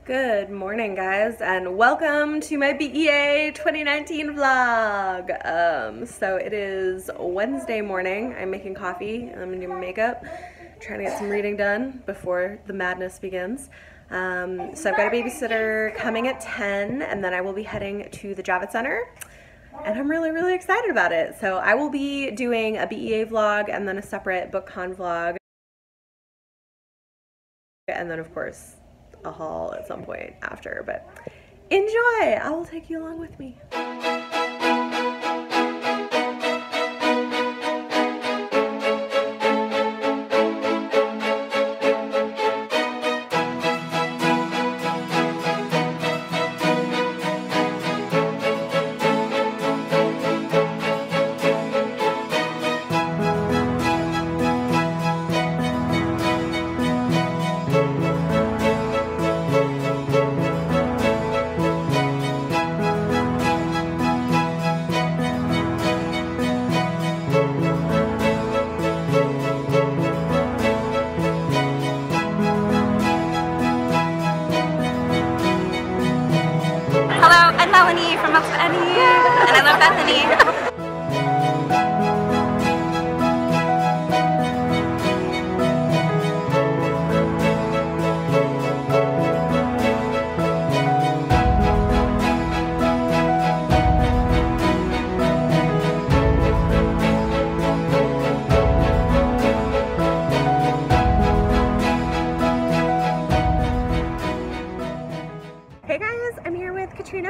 Good morning, guys, and welcome to my BEA 2019 vlog. So it is Wednesday morning. I'm making coffee and I'm gonna do my makeup, trying to get some reading done before the madness begins. So I've got a babysitter coming at 10, and then I will be heading to the Javits Center, and I'm really excited about it. So I will be doing a BEA vlog and then a separate BookCon vlog, and then of course a haul at some point after, but enjoy! I will take you along with me. From Bethany, and I love Bethany.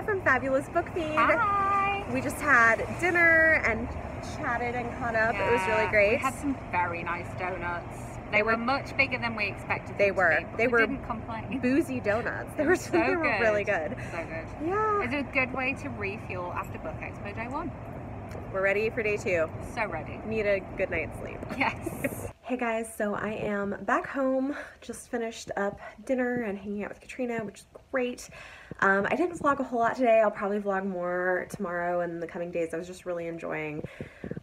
From Fabulous Book Feed. Hi! We just had dinner and chatted and caught up. Yeah, it was really great. We had some very nice donuts. They were much bigger than we expected. They were. They were didn't complain. Boozy donuts. They were so they were really good. So good. Yeah. It's a good way to refuel after Book Expo Day 1. We're ready for day 2. So ready. Need a good night's sleep. Yes. Hey guys, so I am back home. Just finished up dinner and hanging out with Katrina, which is great. I didn't vlog a whole lot today. I'll probably vlog more tomorrow and the coming days. I was just really enjoying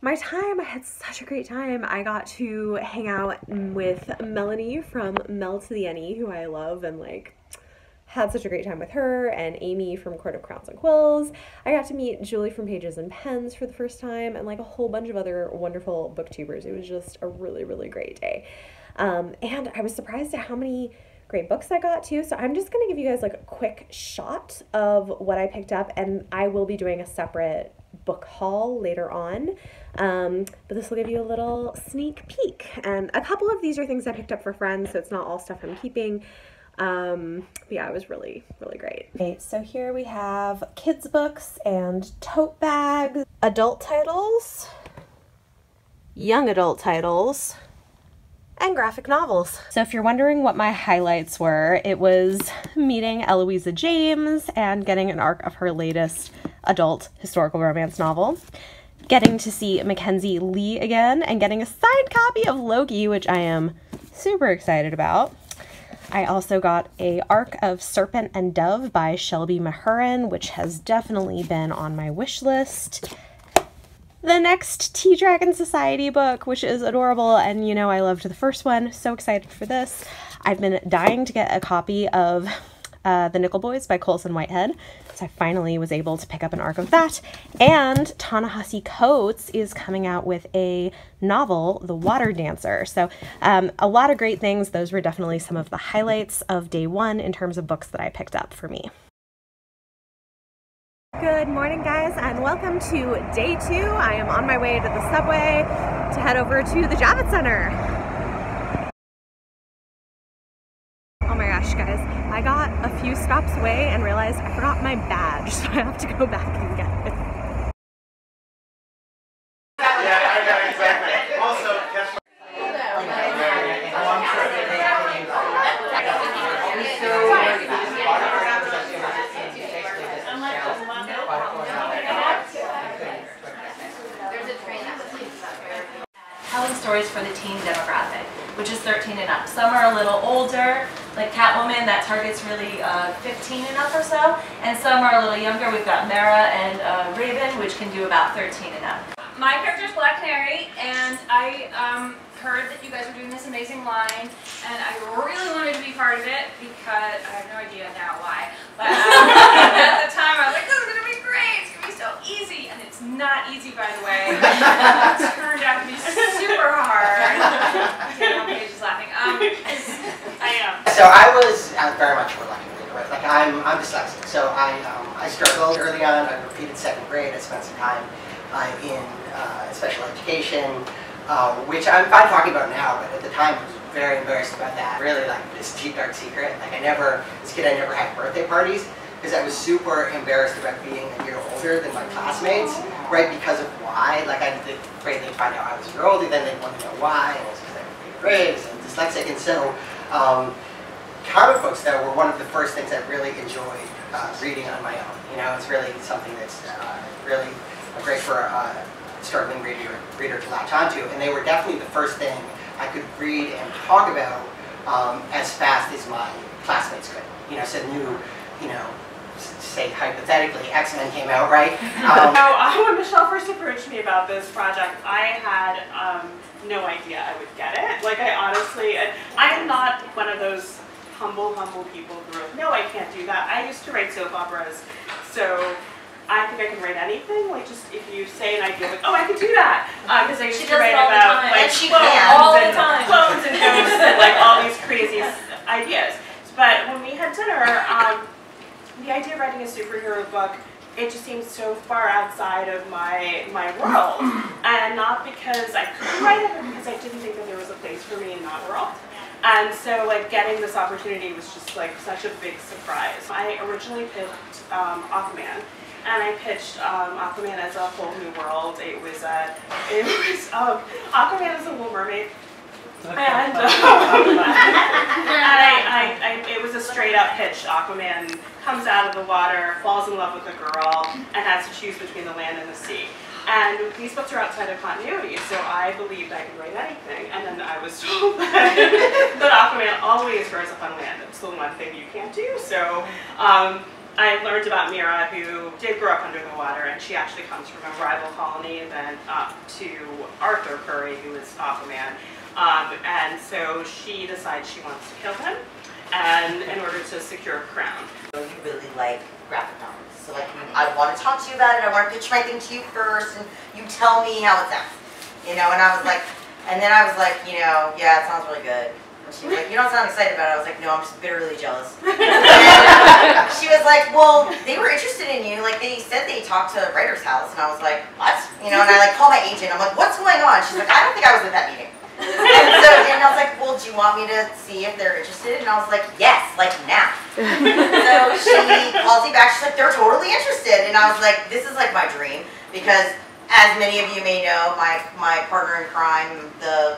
my time. I had such a great time. I got to hang out with Melanie from Mel to the Any, who I love, and like had such a great time with her, and Amy from Court of Crowns and Quills. I got to meet Julie from Pages and Pens for the first time, and like a whole bunch of other wonderful booktubers. It was just a really great day. And I was surprised at how many great books I got too. So I'm just gonna give you guys like a quick shot of what I picked up, and I will be doing a separate book haul later on. But this will give you a little sneak peek. And a couple of these are things I picked up for friends, so it's not all stuff I'm keeping. But yeah, it was really great. Okay, so here we have kids books and tote bags, adult titles, young adult titles, and graphic novels. So if you're wondering what my highlights were, it was meeting Eloisa James and getting an arc of her latest adult historical romance novel, getting to see Mackenzie Lee again, and getting a signed copy of Loki, which I am super excited about. I also got a arc of Serpent and Dove by Shelby Mahurin, which has definitely been on my wish list. The next Tea Dragon Society book, which is adorable, and you know I loved the first one. So excited for this. I've been dying to get a copy of The Nickel Boys by Colson Whitehead, so I finally was able to pick up an arc of that. And Ta-Nehisi Coates is coming out with a novel, The Water Dancer. So a lot of great things. Those were definitely some of the highlights of day 1 in terms of books that I picked up for me. Good morning, guys, and welcome to day 2. I am on my way to the subway to head over to the Javits Center. Oh my gosh, guys, I got a few stops away and realized I forgot my badge, so I have to go back and get it. Yeah, I know, exactly. Also, guess telling stories for the teen demographic, which is 13 and up. Some are a little older, like Catwoman, that targets really 15 and up or so, and some are a little younger. We've got Mara and Raven, which can do about 13 and up. My character is Black Canary, and I heard that you guys were doing this amazing line, and I really wanted to be part started it because I have no idea now why, but at the time I was like, this is gonna be great. It's gonna be so easy, and it's not easy, by the way. It turned out to be super hard. Daniel Page is laughing. I am. So I was very much reluctant. Right? Like I'm dyslexic, so I struggled early on. I repeated 2nd grade. I spent some time in special education, which I'm fine talking about now, but at the time I was very embarrassed about that. Really, like this deep dark secret. Like this kid, I never had birthday parties because I was super embarrassed about being a year older than my classmates, right? Because of why? Like they'd find out I was a year older, then they'd want to know why, and it was because I repeated grades and dyslexic, and so. Comic books, though, were one of the first things I really enjoyed reading on my own. You know, it's really something that's really great for a struggling reader to latch onto, and they were definitely the first thing I could read and talk about as fast as my classmates could. You know, so say hypothetically, X-Men came out, right? When Michelle first approached me about this project, I had no idea I would get it. Like, I am not one of those humble people who are like, no, I can't do that. I used to write soap operas, so I think I can write anything. Like, just if you say an idea, like, oh, I could do that. Because I used to write about like clones and ghosts and like all these crazy ideas. But when we had dinner, the idea of writing a superhero book, it just seemed so far outside of my world, and not because I couldn't write it, but because I didn't think that there was a place for me in that world. And so, like, getting this opportunity was just like such a big surprise. I originally pitched Aquaman, and I pitched Aquaman as a whole new world. It was Aquaman is a Little Mermaid. And it was a straight up pitch. Aquaman comes out of the water, falls in love with a girl, and has to choose between the land and the sea. And these books are outside of continuity, so I believed I could write anything. And then I was told that Aquaman always grows up on land. It's the one thing you can't do. So I learned about Mira, who did grow up under the water, and she actually comes from a rival colony, and then to Arthur Curry, who is Aquaman. And so she decides she wants to kill him, and in order to secure a crown. You really like graphic novels, so like I want to talk to you about it. I want to pitch my thing to you first, and you tell me how it sounds, you know. And I was like, you know, yeah, it sounds really good. And she was like, you don't sound excited about it. I was like, no, I'm just bitterly jealous. And she was like, well, they were interested in you. Like, they said they talked to Writer's House, and I was like, what? You know, and I like called my agent. I'm like, what's going on? She's like, I don't think I was at that meeting. And I was like, well, do you want me to see if they're interested? And I was like, yes, like now. So she calls me back, she's like, they're totally interested. And I was like, this is like my dream, because as many of you may know, my partner in crime, the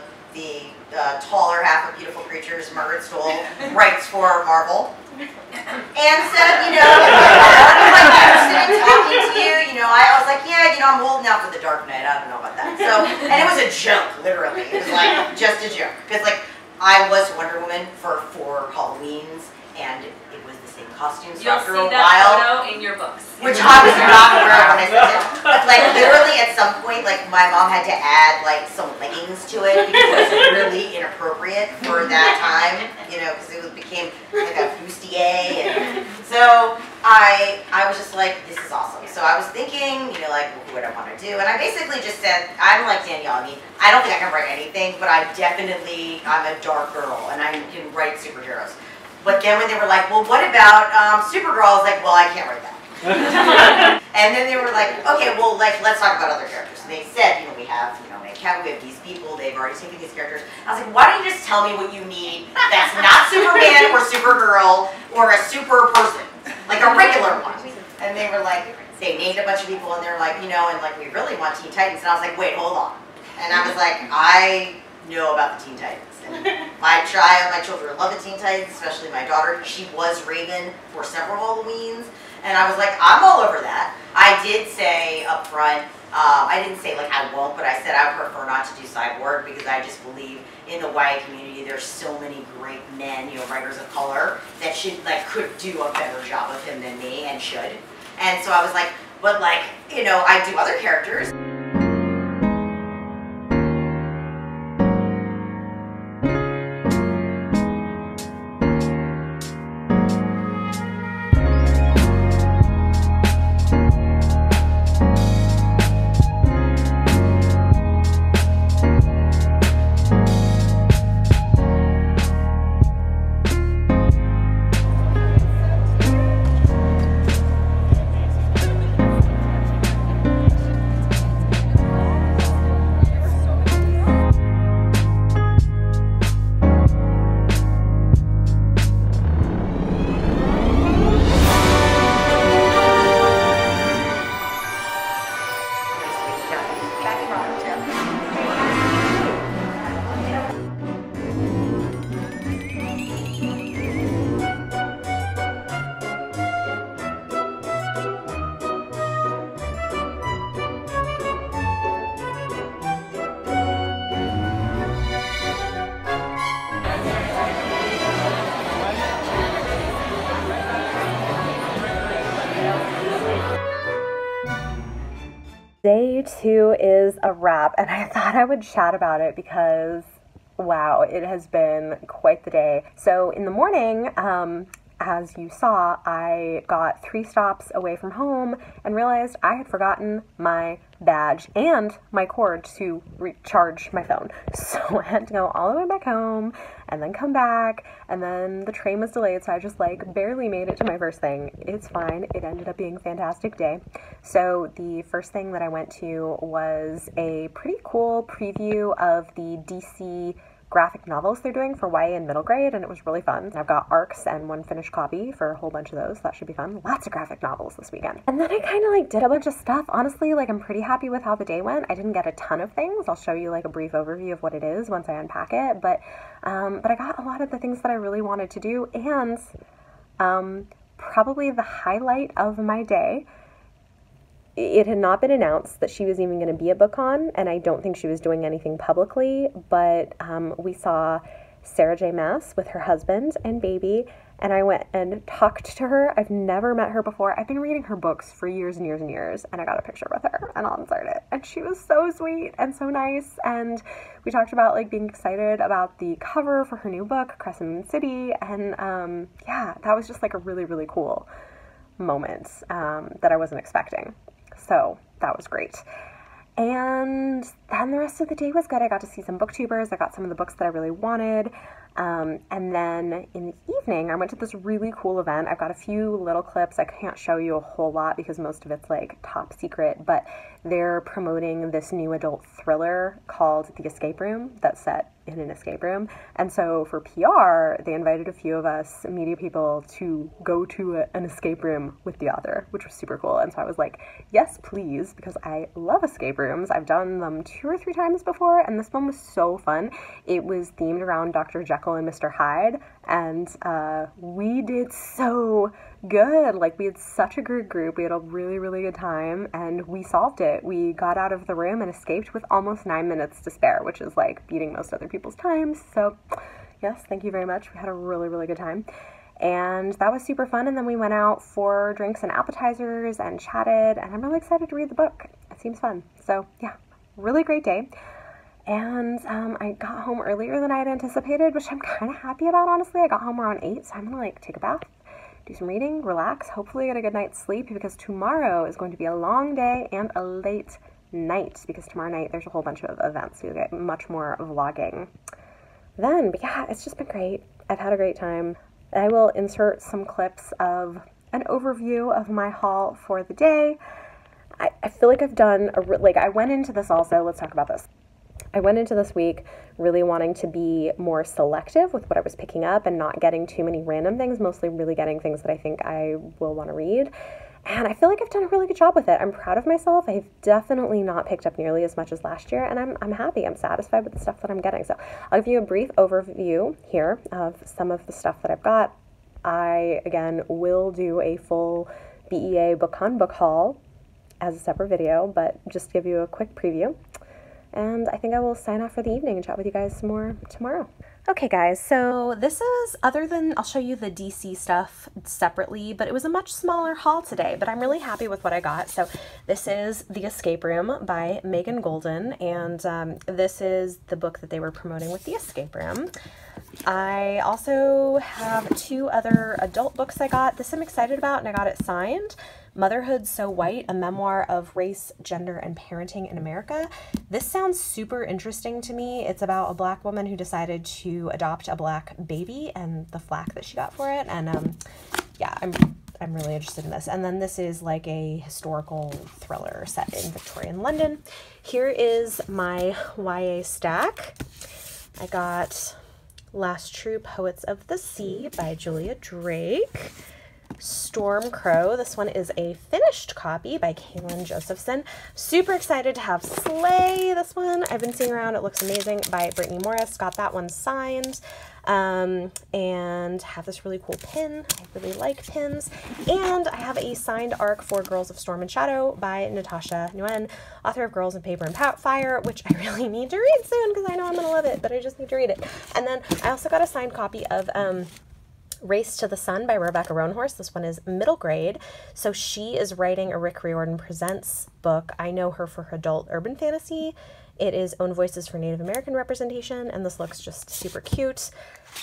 taller half of Beautiful Creatures, Margaret Stoll, writes for Marvel. And said, you know, I'm like interested in talking to you. You know, I was like, yeah, you know, I'm holding out for the Dark Knight. I don't know about that. So, and it was a joke, literally. It was like just a joke, because like I was Wonder Woman for 4 Halloweens, and it was the same costumes after a while. You'll see that photo in your books. Which I was not aware of when I said it. But like literally at some point, like my mom had to add like some leggings to it because it was really inappropriate for that time, you know, because it became like a bustier. And so I was just like, this is awesome. So I was thinking, you know, like what I want to do, and I basically just said, I'm like Danielle. I mean, I don't think I can write anything, but I'm a dark girl, and I can write superheroes. But then when they were like, well, what about Supergirl? I was like, well, I can't write that. And then they were like, okay, well, like, let's talk about other characters. And they said, you know, we have these people, they've already taken these characters. I was like, why don't you just tell me what you need that's not Superman or Supergirl or a super person, like a regular one. And they were like, they named a bunch of people, and they're like, you know, and like, we really want Teen Titans. And I was like, wait, hold on. And I was like, I know about the Teen Titans. And my children love the Teen Titans, especially my daughter. She was Raven for several Halloweens. And I was like, I'm all over that. I did say up front, I didn't say like I won't, but I said I would prefer not to do Cyborg, because I just believe in the YA community there's so many great men, you know, writers of color that could do a better job of him than me, and should. And so I was like, but like, you know, I do other characters. Day 2 is a wrap, and I thought I would chat about it because, wow, it has been quite the day. So in the morning, as you saw, I got 3 stops away from home and realized I had forgotten my badge and my cord to recharge my phone. So I had to go all the way back home and then come back, and then the train was delayed, so I just like barely made it to my first thing. It's fine. It ended up being a fantastic day. So the first thing that I went to was a pretty cool preview of the DC graphic novels they're doing for YA and middle grade, and it was really fun. I've got ARCs and 1 finished copy for a whole bunch of those. That should be fun. Lots of graphic novels this weekend. And then I kind of like did a bunch of stuff. Honestly, like I'm pretty happy with how the day went. I didn't get a ton of things. I'll show you like a brief overview of what it is once I unpack it, but I got a lot of the things that I really wanted to do, and probably the highlight of my day. It had not been announced that she was even going to be at BookCon, and I don't think she was doing anything publicly, but we saw Sarah J. Maas with her husband and baby, and I went and talked to her. I've never met her before. I've been reading her books for years and years and years, and I got a picture with her, and I'll insert it. And she was so sweet and so nice, and we talked about like being excited about the cover for her new book, Crescent Moon City, and yeah, that was just like a really, really cool moment that I wasn't expecting. So that was great. And then the rest of the day was good. I got to see some booktubers. I got some of the books that I really wanted. And then in the evening, I went to this really cool event. I've got a few little clips. I can't show you a whole lot because most of it's like top secret, but they're promoting this new adult thriller called The Escape Room that's set in an escape room. And so for PR, they invited a few of us media people to go to an escape room with the author, which was super cool. And so I was like, yes, please, because I love escape rooms. I've done them 2 or 3 times before, and this one was so fun. It was themed around Dr. Jekyll and Mr. Hyde, and we did so good. Like, we had such a good group. We had a really, really good time, and we solved it. We got out of the room and escaped with almost 9 minutes to spare, which is like beating most other people's times. So yes, thank you very much. We had a really, really good time, and that was super fun. And then we went out for drinks and appetizers and chatted, and I'm really excited to read the book. It seems fun. So yeah, really great day. And I got home earlier than I had anticipated, which I'm kind of happy about, honestly. I got home around 8, so I'm gonna like take a bath, do some reading, relax, hopefully get a good night's sleep, because tomorrow is going to be a long day and a late night, because tomorrow night there's a whole bunch of events, so you'll get much more vlogging then. But yeah, it's just been great. I've had a great time. I will insert some clips of an overview of my haul for the day. I feel like I've done, I went into this also, let's talk about this. I went into this week really wanting to be more selective with what I was picking up and not getting too many random things, mostly really getting things that I think I will want to read. And I feel like I've done a really good job with it. I'm proud of myself. I've definitely not picked up nearly as much as last year, and I'm happy. I'm satisfied with the stuff that I'm getting. So I'll give you a brief overview here of some of the stuff that I've got. I, again, will do a full BEA BookCon book haul as a separate video, but just give you a quick preview. And I think I will sign off for the evening and chat with you guys some more tomorrow. Okay guys, so this is, other than, I'll show you the DC stuff separately, but it was a much smaller haul today, but I'm really happy with what I got. So this is The Escape Room by Megan Goldin, and this is the book that they were promoting with The Escape Room. I also have 2 other adult books I got. This I'm excited about, and I got it signed. Motherhood So White, a memoir of race, gender, and parenting in America. This sounds super interesting to me. It's about a Black woman who decided to adopt a Black baby and the flack that she got for it. And yeah, I'm really interested in this. And then this is like a historical thriller set in Victorian London. Here is my YA stack. I got Last True Poets of the Sea by Julia Drake. Storm Crow. This one is a finished copy by Kaylin Josephson. Super excited to have Slay, this one. I've been seeing around. It looks amazing, by Brittany Morris. Got that one signed. And have this really cool pin. I really like pins. And I have a signed arc for Girls of Storm and Shadow by Natasha Nguyen, author of Girls in Paper and Fire, which I really need to read soon because I know I'm going to love it, but I just need to read it. And then I also got a signed copy of Race to the Sun by Rebecca Roanhorse. This one is middle grade. So she is writing a Rick Riordan Presents book. I know her for her adult urban fantasy. It is Own Voices for Native American Representation, and this looks just super cute.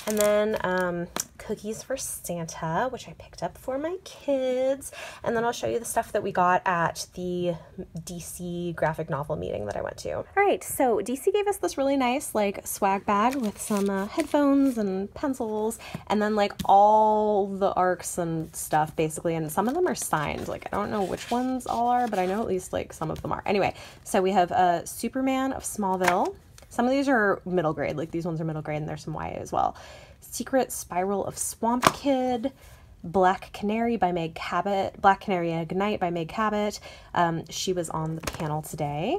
And then Cookies for Santa, which I picked up for my kids. And then I'll show you the stuff that we got at the DC graphic novel meeting that I went to. All right, so DC gave us this really nice like swag bag with some headphones and pencils, and then like all the arcs and stuff basically, and some of them are signed. Like I don't know which ones all are, but I know at least like some of them are. Anyway, so we have Superman of Smallville. Some of these are middle grade, like these ones are middle grade, and there's some YA as well. Secret Spiral of Swamp Kid, Black Canary by Meg Cabot, Black Canary Ignite by Meg Cabot. She was on the panel today.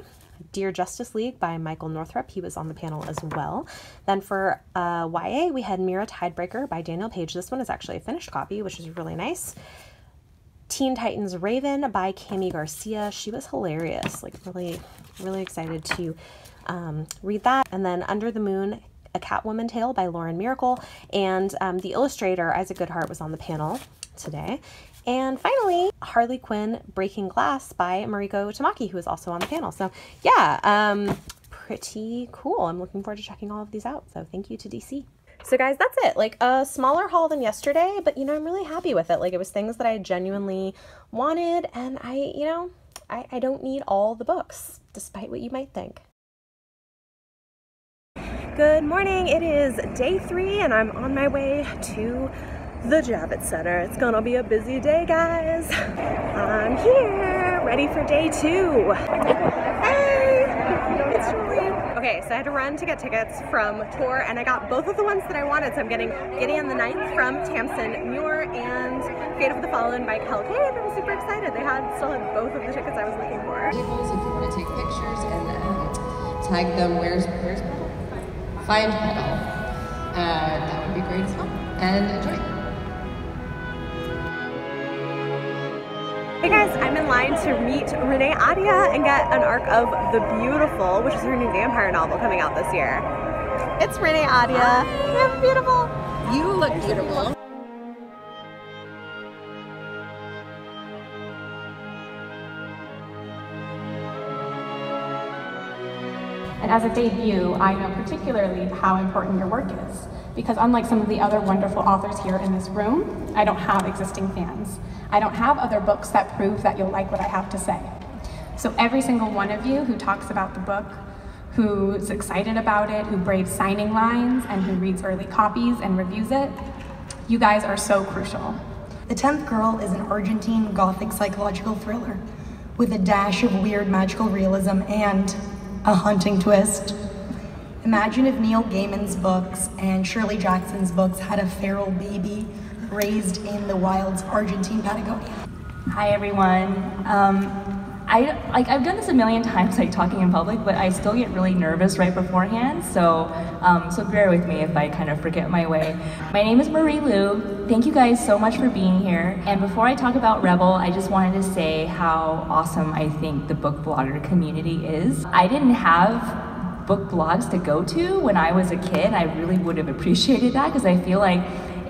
Dear Justice League by Michael Northrup. He was on the panel as well. Then for YA, we had Mira Tidebreaker by Daniel Page. This one is actually a finished copy, which is really nice. Teen Titans Raven by Cami Garcia. She was hilarious. Like really, really excited to read that. And then Under the Moon, A Catwoman Tale by Lauren Miracle. And the illustrator, Isaac Goodhart, was on the panel today. And finally, Harley Quinn Breaking Glass by Mariko Tamaki, who is also on the panel. So yeah, pretty cool. I'm looking forward to checking all of these out. So thank you to DC. So guys, that's it. Like a smaller haul than yesterday, but you know, I'm really happy with it. Like it was things that I genuinely wanted, and I don't need all the books, despite what you might think. Good morning. It is day 3 and I'm on my way to the Javits Center. It's gonna be a busy day, guys. I'm here, ready for day 2. Hey, it's Julie. Okay, so I had to run to get tickets from Tor, and I got both of the ones that I wanted. So I'm getting Gideon the Ninth from Tamsin Muir and Fate of the Fallen by Kel Cave. I'm super excited. They still had both of the tickets I was looking for. Tables, if you want to take pictures and tag them, where's Petal? Find Petal. That would be great as well. And enjoy. Hey guys, I'm in line to meet Renee Adia and get an arc of The Beautiful, which is her new vampire novel coming out this year. It's Renee Adia. Hi. I'm beautiful. You look beautiful. And as a debut, I know particularly how important your work is, because unlike some of the other wonderful authors here in this room, I don't have existing fans. I don't have other books that prove that you'll like what I have to say. So every single one of you who talks about the book, who's excited about it, who braves signing lines, and who reads early copies and reviews it, you guys are so crucial. The 10th Girl is an Argentine Gothic psychological thriller with a dash of weird magical realism and a haunting twist. Imagine if Neil Gaiman's books and Shirley Jackson's books had a feral baby raised in the wilds of Argentine Patagonia. Hi everyone. I've done this a million times, like talking in public, but I still get really nervous right beforehand. So bear with me if I kind of forget my way. My name is Marie Lou. Thank you guys so much for being here. And before I talk about Rebel, I just wanted to say how awesome I think the book blogger community is. I didn't have book blogs to go to when I was a kid. I really would have appreciated that, because I feel like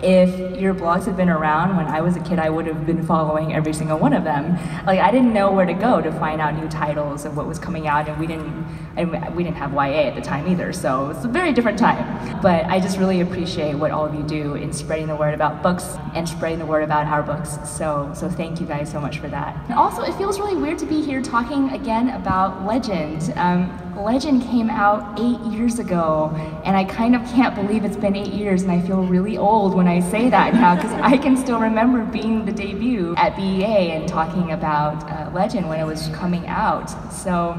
if your blogs had been around when I was a kid, I would have been following every single one of them. Like I didn't know where to go to find out new titles and what was coming out, and we didn't have YA at the time either, so it's a very different time. But I just really appreciate what all of you do in spreading the word about books and spreading the word about our books. So thank you guys so much for that. And also, it feels really weird to be here talking again about Legend. Legend came out 8 years ago, and I kind of can't believe it's been 8 years, and I feel really old when I say that now, because I can still remember being the debut at BEA and talking about Legend when it was coming out. So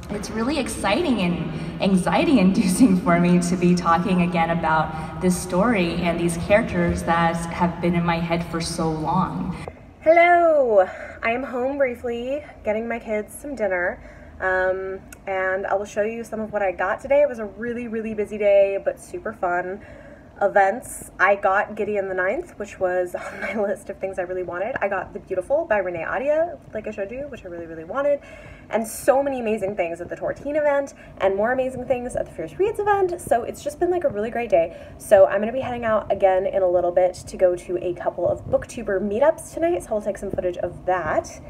it's really exciting and anxiety-inducing for me to be talking again about this story and these characters that have been in my head for so long. Hello! I am home briefly, getting my kids some dinner. And I will show you some of what I got today. It was a really, really busy day, but super fun. events. I got Gideon the Ninth, which was on my list of things I really wanted. I got The Beautiful by Renee Adia, like I showed you, which I really, really wanted. And so many amazing things at the Tor Teen event, and more amazing things at the Fierce Reads event. So it's just been like a really great day. So I'm gonna be heading out again in a little bit to go to a couple of booktuber meetups tonight, so I'll take some footage of that.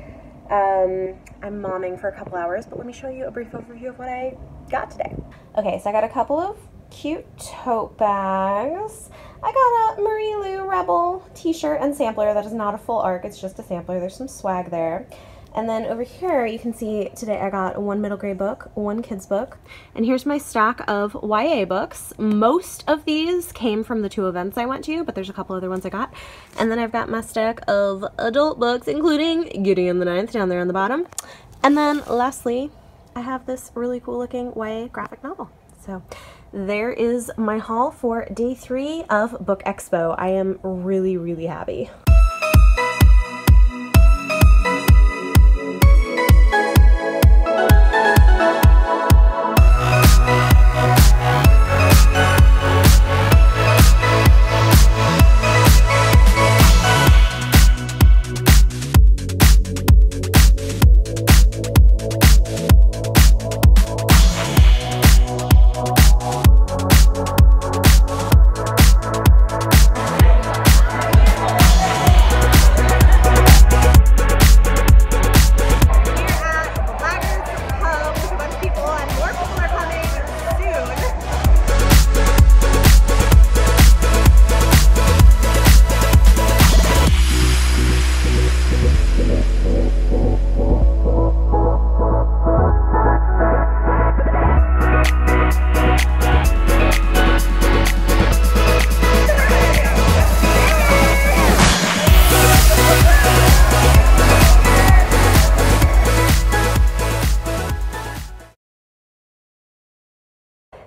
I'm momming for a couple hours, but let me show you a brief overview of what I got today. Okay, so I got a couple of cute tote bags. I got a Marie Lou Rebel t-shirt and sampler. That is not a full arc, it's just a sampler. There's some swag there. And then over here you can see today I got one middle grade book, one kids book, and here's my stack of YA books. Most of these came from the 2 events I went to, but there's a couple other ones I got. And then I've got my stack of adult books, including Gideon the Ninth down there on the bottom. And then lastly, I have this really cool looking YA graphic novel. So there is my haul for day 3 of Book Expo. I am really, really happy.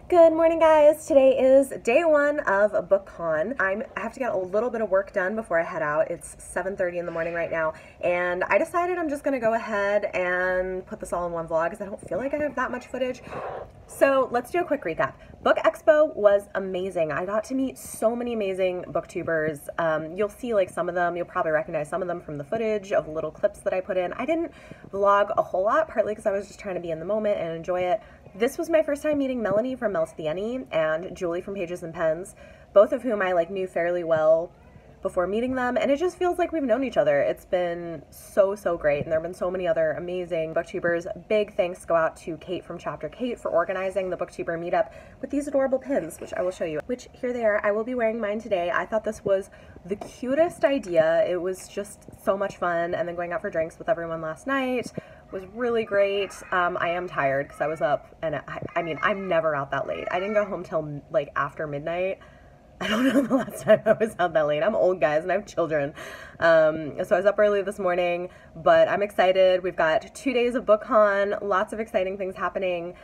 Good morning, guys. Today is day 1 of BookCon. I have to get a little bit of work done before I head out. It's 7:30 in the morning right now, and I decided I'm just going to go ahead and put this all in one vlog because I don't feel like I have that much footage. So let's do a quick recap. Book Expo was amazing. I got to meet so many amazing booktubers. You'll see like some of them, you'll probably recognize some of them from the footage of little clips that I put in. I didn't vlog a whole lot, partly because I was just trying to be in the moment and enjoy it. This was my first time meeting Melanie from Mel to the Any and Julie from Pages and Pens, both of whom I like knew fairly well before meeting them, and it just feels like we've known each other. It's been so great, and there have been so many other amazing booktubers. Big thanks go out to Kate from Chapter Kate for organizing the booktuber meetup with these adorable pins, which I will show you, which here they are. I will be wearing mine today. I thought this was the cutest idea. It was just so much fun, and then going out for drinks with everyone last night was really great. I am tired because I was up, and I mean, I'm never out that late. I didn't go home till like after midnight. I don't know the last time I was out that late. I'm old, guys, and I have children. So I was up early this morning, but I'm excited. We've got 2 days of BookCon, lots of exciting things happening.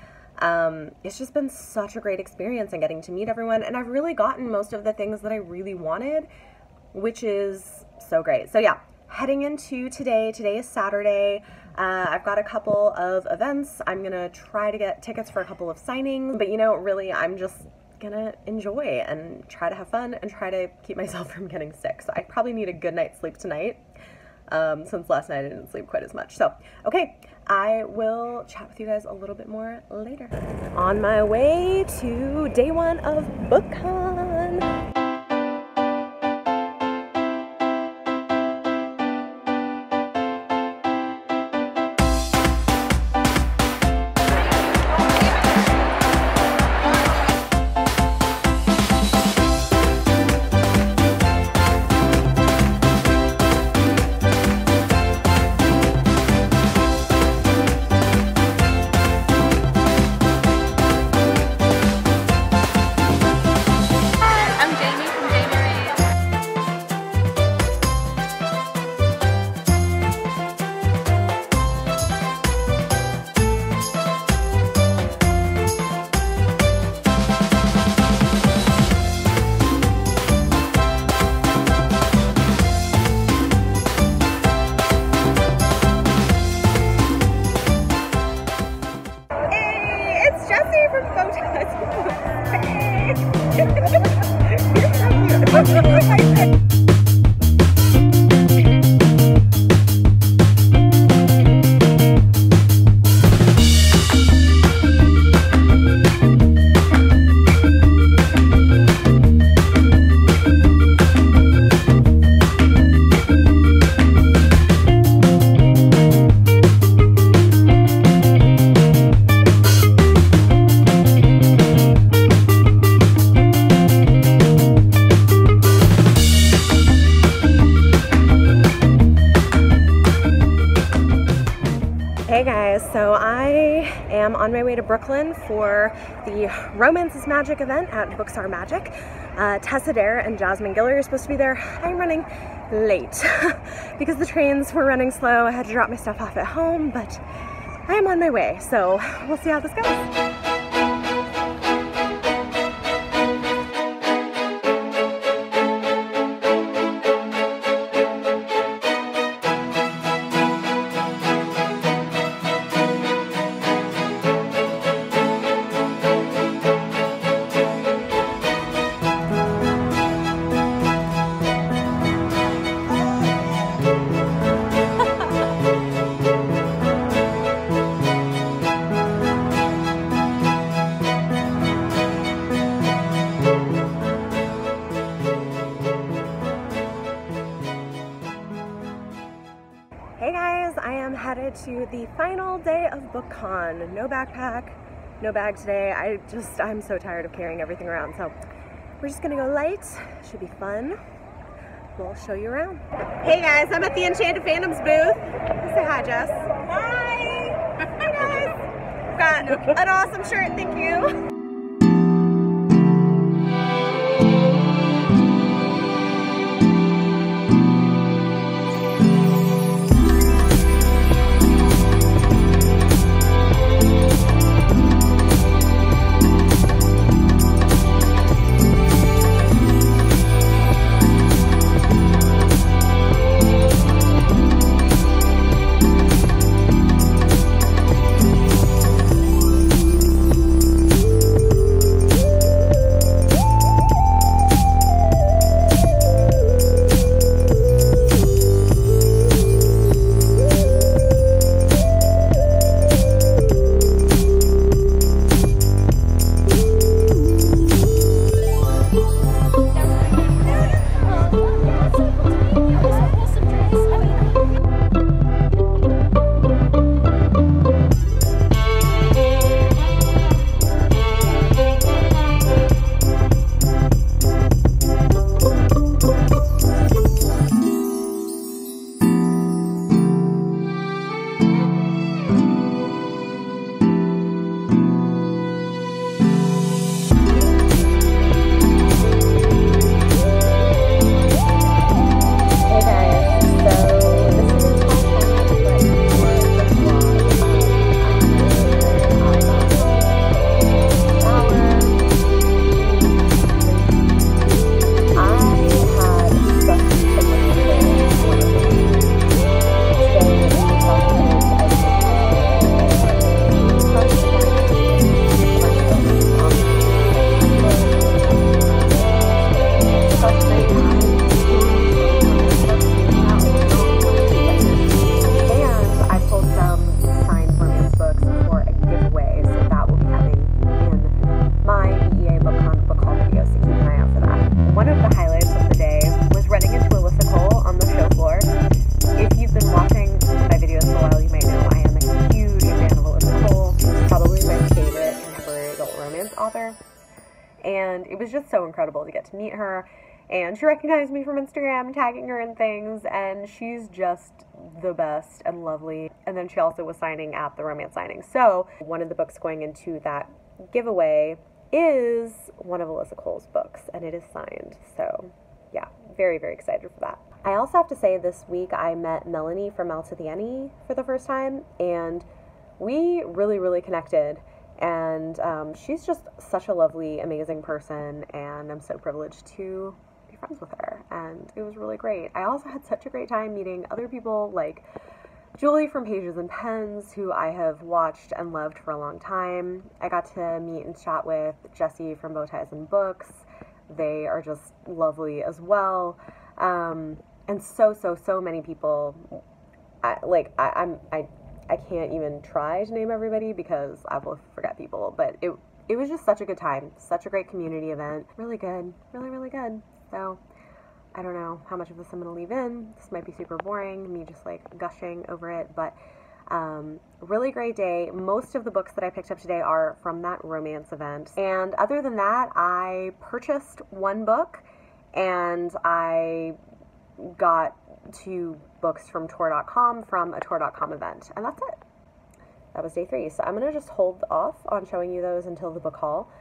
It's just been such a great experience and getting to meet everyone, and I've really gotten most of the things that I really wanted, which is so great. So yeah, heading into today is Saturday. I've got a couple of events. I'm gonna try to get tickets for a couple of signings, but you know, really, I'm just gonna enjoy and try to have fun and try to keep myself from getting sick. So I probably need a good night's sleep tonight, since last night I didn't sleep quite as much. So, okay, I will chat with you guys a little bit more later. On my way to day 1 of BookCon. I'm Jane So I am on my way to Brooklyn for the Romance is Magic event at Books Are Magic. Tessa Dare and Jasmine Giller are supposed to be there. I'm running late because the trains were running slow. I had to drop my stuff off at home, but I am on my way, so we'll see how this goes. Hey guys, I am headed to the final day of BookCon. No backpack, no bag today. I'm so tired of carrying everything around, so we're just gonna go light. Should be fun. We'll show you around. Hey guys, I'm at the Enchanted Phantoms booth. Say hi, Jess. Hi! Hi guys! Got an awesome shirt, thank you. And it was just so incredible to get to meet her, and she recognized me from Instagram, tagging her in things, and she's just the best and lovely. And then she also was signing at the romance signing. So one of the books going into that giveaway is one of Alyssa Cole's books, and it is signed. So yeah, very, very excited for that. I also have to say this week I met Melanie from Mel to the Any for the first time, and we really, really connected. And she's just such a lovely, amazing person, and I'm so privileged to be friends with her, and it was really great. I also had such a great time meeting other people like Julie from Pages and Pens, who I have watched and loved for a long time. I got to meet and chat with Jessie from Bow Ties and Books. They are just lovely as well. And so many people. I can't even try to name everybody because I will forget people, but it was just such a good time, such a great community event, really good, really, really good. So I don't know how much of this I'm going to leave in. This might be super boring, me just like gushing over it, but really great day. Most of the books that I picked up today are from that romance event, and other than that, I purchased one book and I got 2 books from Tordotcom from a Tordotcom event, and that's it. that was day 3. So I'm going to just hold off on showing you those until the book haul.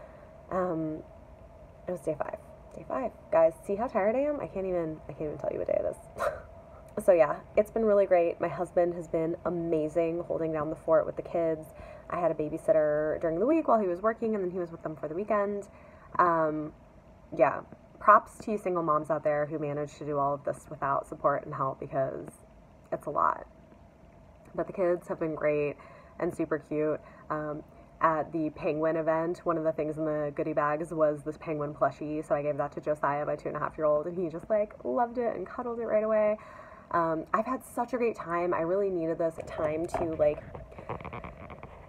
It was day 5. Day 5. Guys, see how tired I am? I can't even tell you what day it is. So yeah, it's been really great. My husband has been amazing holding down the fort with the kids. I had a babysitter during the week while he was working, and then he was with them for the weekend. Yeah, props to you single moms out there who managed to do all of this without support and help, because it's a lot. But the kids have been great and super cute. At the penguin event, one of the things in the goodie bags was this penguin plushie, so I gave that to Josiah, my 2.5-year-old, and he just like loved it and cuddled it right away. I've had such a great time. I really needed this time to like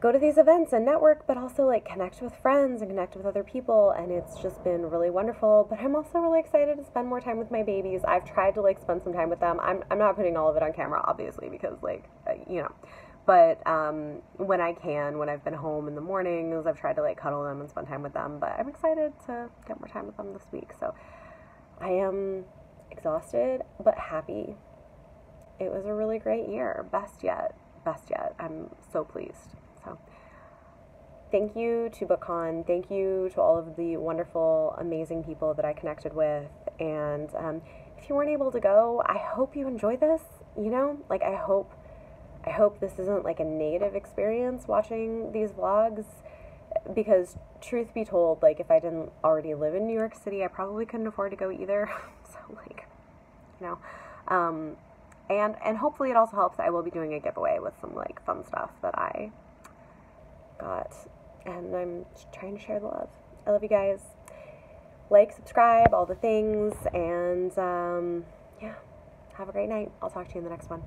go to these events and network, but also like connect with friends and connect with other people, and it's just been really wonderful. But I'm also really excited to spend more time with my babies. I've tried to like spend some time with them. I'm not putting all of it on camera, obviously, because like you know, but when I can, when I've been home in the mornings, I've tried to like cuddle them and spend time with them. But I'm excited to get more time with them this week. So I am exhausted but happy. It was a really great year. Best yet. I'm so pleased. So thank you to BookCon. Thank you to all of the wonderful, amazing people that I connected with. And if you weren't able to go, I hope you enjoy this. You know, like I hope this isn't like a negative experience watching these vlogs, because truth be told, like if I didn't already live in New York City, I probably couldn't afford to go either. So like, you know, and hopefully it also helps. I will be doing a giveaway with some like fun stuff that I got, and I'm trying to share the love. I love you guys. Like, subscribe, all the things, and yeah, have a great night. I'll talk to you in the next one.